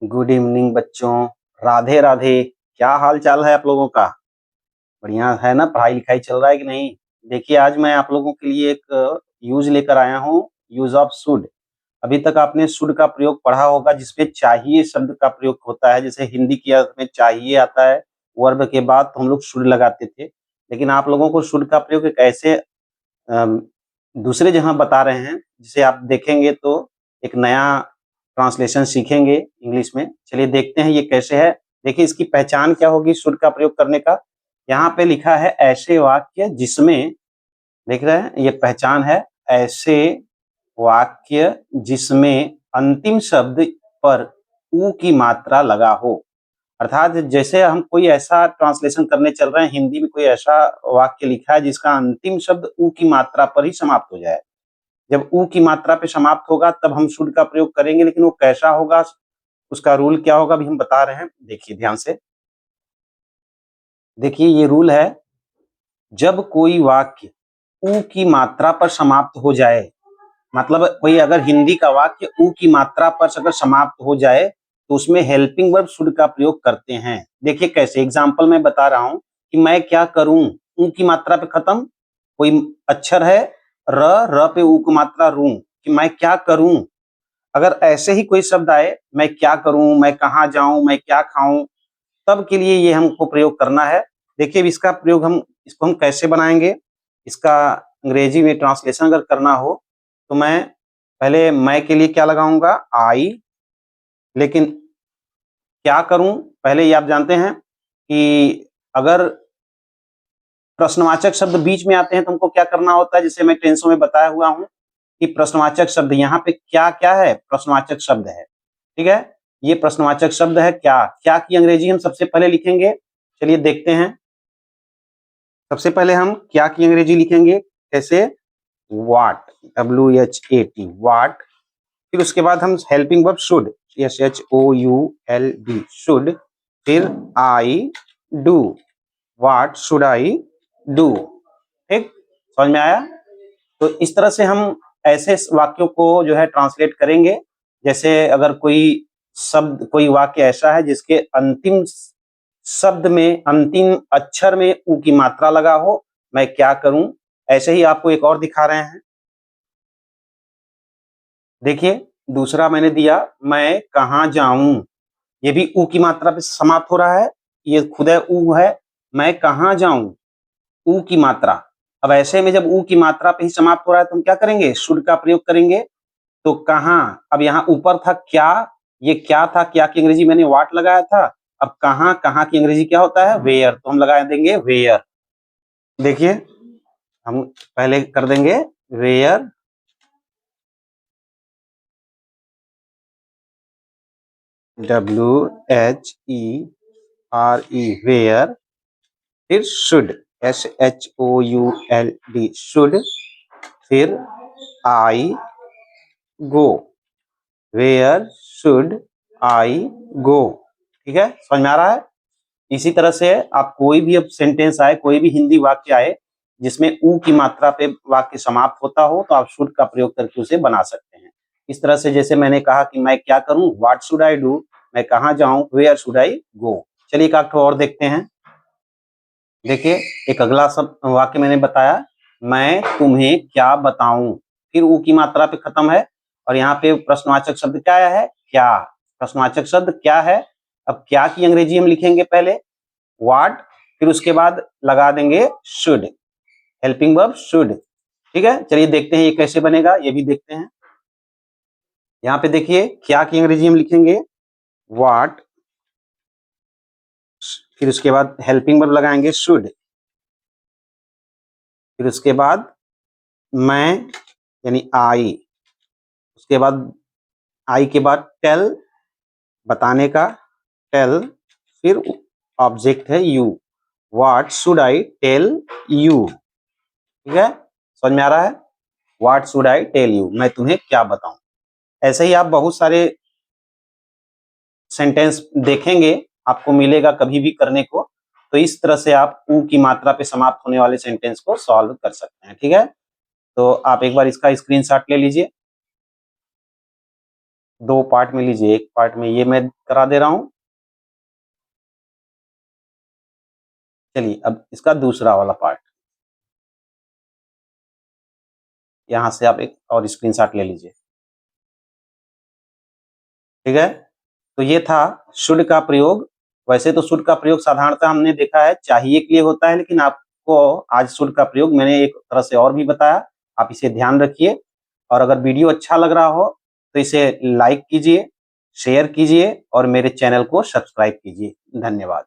Good evening बच्चों। राधे राधे। क्या हाल चाल है आप लोगों का? बढ़िया है ना? पढ़ाई लिखाई चल रहा है कि नहीं? देखिए, आज मैं आप लोगों के लिए एक यूज लेकर आया हूँ। Use of should. अभी तक आपने शुड का प्रयोग पढ़ा होगा, जिसमें चाहिए शब्द का प्रयोग होता है। जैसे हिंदी की अर्थ में चाहिए आता है, वर्ब के बाद तो हम लोग शुड लगाते थे। लेकिन आप लोगों को शुड का प्रयोग एक ऐसे अम, दूसरे जगह बता रहे हैं, जिसे आप देखेंगे तो एक नया ट्रांसलेशन सीखेंगे इंग्लिश में। चलिए देखते हैं ये कैसे है। देखिए, इसकी पहचान क्या होगी शुड का प्रयोग करने का। यहाँ पे लिखा है ऐसे वाक्य जिसमें, देख रहे हैं, ये पहचान है। ऐसे वाक्य जिसमें अंतिम शब्द पर ऊ की मात्रा लगा हो। अर्थात जैसे हम कोई ऐसा ट्रांसलेशन करने चल रहे हैं, हिंदी में कोई ऐसा वाक्य लिखा है जिसका अंतिम शब्द ऊ की मात्रा पर ही समाप्त हो जाए। जब ऊ की मात्रा पे समाप्त होगा तब हम शुड का प्रयोग करेंगे। लेकिन वो कैसा होगा, उसका रूल क्या होगा, अभी हम बता रहे हैं। देखिए ध्यान से। देखिए ये रूल है, जब कोई वाक्य ऊ की मात्रा पर समाप्त हो जाए, मतलब कोई अगर हिंदी का वाक्य ऊ की मात्रा पर अगर समाप्त हो जाए तो उसमें हेल्पिंग वर्ब शुड का प्रयोग करते हैं। देखिए कैसे, एग्जांपल मैं बता रहा हूं कि मैं क्या करूं, ऊ की मात्रा पे खत्म कोई अक्षर है, र र पे ऊ की मात्रा रू, कि मैं क्या करूं। अगर ऐसे ही कोई शब्द आए, मैं क्या करूं, मैं कहां जाऊं, मैं क्या खाऊं, तब के लिए ये हमको प्रयोग करना है। देखिए इसका प्रयोग इसको हम कैसे बनाएंगे। इसका अंग्रेजी में ट्रांसलेशन अगर करना हो तो मैं पहले मैं के लिए क्या लगाऊंगा, आई। लेकिन क्या करूं, पहले ये आप जानते हैं कि अगर प्रश्नवाचक शब्द बीच में आते हैं तो हमको क्या करना होता है। जैसे मैं टेंसों में बताया हुआ हूं कि प्रश्नवाचक शब्द यहाँ पे क्या क्या है, प्रश्नवाचक शब्द है। ठीक है, ये प्रश्नवाचक शब्द है। क्या क्या की अंग्रेजी हम सबसे पहले लिखेंगे। चलिए देखते हैं। सबसे पहले हम क्या की अंग्रेजी लिखेंगे, कैसे, वाट, WHAT, वाट। फिर उसके बाद हम helping verb should, SHOULD, should. फिर I do, what should I do. ठीक, समझ में आया? तो इस तरह से हम ऐसे वाक्यों को जो है ट्रांसलेट करेंगे। जैसे अगर कोई शब्द, कोई वाक्य ऐसा है जिसके अंतिम शब्द में, अंतिम अक्षर में ऊ की मात्रा लगा हो, मैं क्या करूं। ऐसे ही आपको एक और दिखा रहे हैं। देखिए दूसरा मैंने दिया, मैं कहां जाऊं, ये भी ऊ की मात्रा पे समाप्त हो रहा है। ये खुद है ऊ है, मैं कहां जाऊं, ऊ की मात्रा। अब ऐसे में जब ऊ की मात्रा पे ही समाप्त हो रहा है तो हम क्या करेंगे, शुड का प्रयोग करेंगे। तो कहां, अब यहाँ ऊपर था क्या, ये क्या था, क्या की अंग्रेजी मैंने वाट लगाया था। अब कहां, कहां की अंग्रेजी क्या होता है, वेयर, तो हम लगा देंगे वेयर। देखिए हम पहले कर देंगे वेयर, WHERE, वेयर। फिर शुड, SHOULD, शुड। फिर आई गो, वेयर शुड आई गो। ठीक है, समझ में आ रहा है? इसी तरह से आप कोई भी अब सेंटेंस आए, कोई भी हिंदी वाक्य आए जिसमें ऊ की मात्रा पे वाक्य समाप्त होता हो, तो आप शुड का प्रयोग करके उसे बना सकते हैं। इस तरह से जैसे मैंने कहा कि मैं क्या करूं, व्हाट शुड आई डू, मैं कहां जाऊं, वेयर शुड आई गो। चलिए एक आध और देखते हैं। देखिए एक अगला सब वाक्य मैंने बताया, मैं तुम्हें क्या बताऊं, फिर ऊ की मात्रा पे खत्म है। और यहाँ पे प्रश्नवाचक शब्द क्या आया है, क्या। प्रश्नवाचक शब्द क्या है। अब क्या की अंग्रेजी हम लिखेंगे पहले व्हाट, फिर उसके बाद लगा देंगे शुड, हेल्पिंग वर्ब शुड। ठीक है, चलिए देखते हैं ये कैसे बनेगा, ये भी देखते हैं। यहाँ पे देखिए क्या की अंग्रेजी हम लिखेंगे व्हाट, फिर उसके बाद हेल्पिंग वर्ब लगाएंगे शुड। फिर उसके बाद मैं यानी आई, उसके बाद आई के बाद टेल, बताने का, टेल। फिर ऑब्जेक्ट है you, what should I tell you. ठीक है, समझ में आ रहा है, what should I tell you, मैं तुम्हें क्या बताऊं। ऐसे ही आप बहुत सारे सेंटेंस देखेंगे, आपको मिलेगा कभी भी करने को। तो इस तरह से आप ऊ की मात्रा पे समाप्त होने वाले सेंटेंस को सॉल्व कर सकते हैं। ठीक है, तो आप एक बार इसका स्क्रीनशॉट ले लीजिए। 2 पार्ट में लीजिए, एक पार्ट में ये मैं करा दे रहा हूँ। चलिए अब इसका दूसरा वाला पार्ट। यहाँ से आप एक और स्क्रीनशॉट ले लीजिए। ठीक है? तो ये था शुड का प्रयोग। वैसे तो शुड का प्रयोग साधारणतः हमने देखा है चाहिए के लिए होता है, लेकिन आपको आज शुड का प्रयोग मैंने एक तरह से और भी बताया। आप इसे ध्यान रखिए और अगर वीडियो अच्छा लग रहा हो तो इसे लाइक कीजिए, शेयर कीजिए और मेरे चैनल को सब्सक्राइब कीजिए। धन्यवाद।